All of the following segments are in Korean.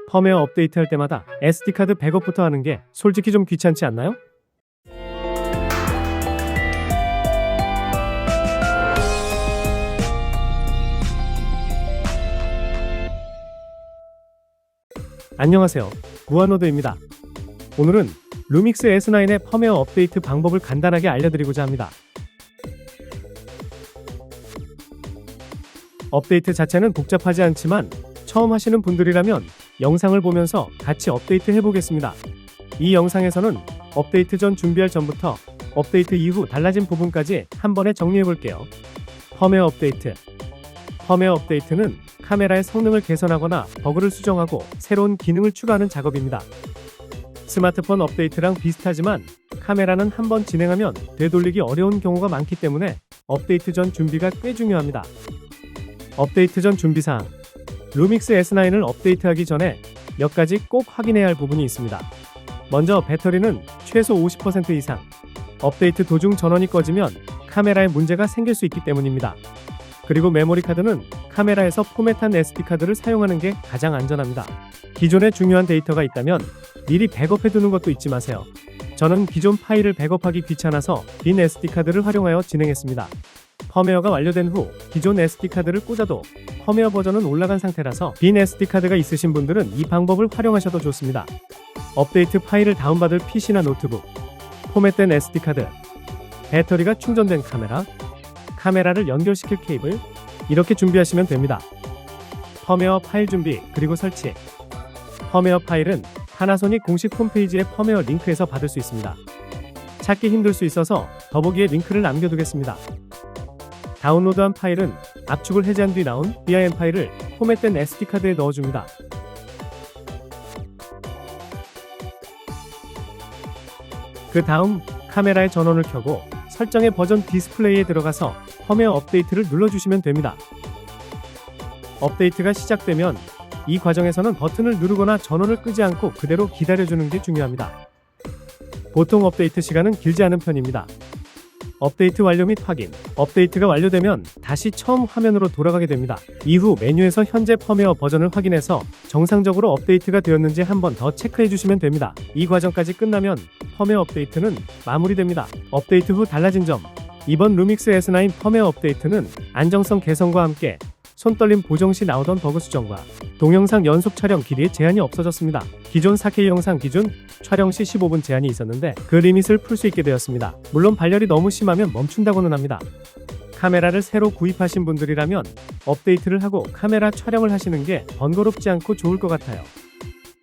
펌웨어 업데이트할 때마다 SD카드 백업부터 하는 게 솔직히 좀 귀찮지 않나요? 안녕하세요. 무한로드입니다. 오늘은 루믹스 S9의 펌웨어 업데이트 방법을 간단하게 알려드리고자 합니다. 업데이트 자체는 복잡하지 않지만 처음 하시는 분들이라면 영상을 보면서 같이 업데이트 해보겠습니다. 이 영상에서는 업데이트 전 준비할 전부터 업데이트 이후 달라진 부분까지 한 번에 정리해볼게요. 펌웨어 업데이트. 펌웨어 업데이트는 카메라의 성능을 개선하거나 버그를 수정하고 새로운 기능을 추가하는 작업입니다. 스마트폰 업데이트랑 비슷하지만 카메라는 한 번 진행하면 되돌리기 어려운 경우가 많기 때문에 업데이트 전 준비가 꽤 중요합니다. 업데이트 전 준비사항. 루믹스 S9을 업데이트하기 전에 몇 가지 꼭 확인해야 할 부분이 있습니다. 먼저 배터리는 최소 50% 이상. 업데이트 도중 전원이 꺼지면 카메라에 문제가 생길 수 있기 때문입니다. 그리고 메모리 카드는 카메라에서 포맷한 SD카드를 사용하는 게 가장 안전합니다. 기존에 중요한 데이터가 있다면 미리 백업해두는 것도 잊지 마세요. 저는 기존 파일을 백업하기 귀찮아서 빈 SD카드를 활용하여 진행했습니다. 펌웨어가 완료된 후 기존 SD카드를 꽂아도 펌웨어 버전은 올라간 상태라서 빈 SD카드가 있으신 분들은 이 방법을 활용하셔도 좋습니다. 업데이트 파일을 다운받을 PC나 노트북, 포맷된 SD카드, 배터리가 충전된 카메라, 카메라를 연결시킬 케이블, 이렇게 준비하시면 됩니다. 펌웨어 파일 준비 그리고 설치. 펌웨어 파일은 파나소닉 공식 홈페이지의 펌웨어 링크에서 받을 수 있습니다. 찾기 힘들 수 있어서 더보기에 링크를 남겨두겠습니다. 다운로드한 파일은 압축을 해제한 뒤 나온 BIM 파일을 포맷된 SD카드에 넣어줍니다. 그 다음 카메라의 전원을 켜고 설정의 버전 디스플레이에 들어가서 펌웨어 업데이트를 눌러주시면 됩니다. 업데이트가 시작되면 이 과정에서는 버튼을 누르거나 전원을 끄지 않고 그대로 기다려주는 게 중요합니다. 보통 업데이트 시간은 길지 않은 편입니다. 업데이트 완료 및 확인. 업데이트가 완료되면 다시 처음 화면으로 돌아가게 됩니다. 이후 메뉴에서 현재 펌웨어 버전을 확인해서 정상적으로 업데이트가 되었는지 한 번 더 체크해 주시면 됩니다. 이 과정까지 끝나면 펌웨어 업데이트는 마무리됩니다. 업데이트 후 달라진 점. 이번 루믹스 S9 펌웨어 업데이트는 안정성 개선과 함께 손떨림 보정 시 나오던 버그 수정과 동영상 연속 촬영 길이에 제한이 없어졌습니다. 기존 4K 영상 기준 촬영 시 15분 제한이 있었는데 그 리밋을 풀 수 있게 되었습니다. 물론 발열이 너무 심하면 멈춘다고는 합니다. 카메라를 새로 구입하신 분들이라면 업데이트를 하고 카메라 촬영을 하시는 게 번거롭지 않고 좋을 것 같아요.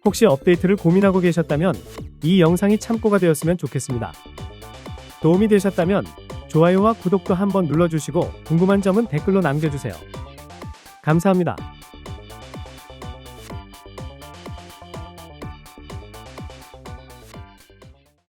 혹시 업데이트를 고민하고 계셨다면 이 영상이 참고가 되었으면 좋겠습니다. 도움이 되셨다면 좋아요와 구독도 한번 눌러주시고 궁금한 점은 댓글로 남겨주세요. 감사합니다.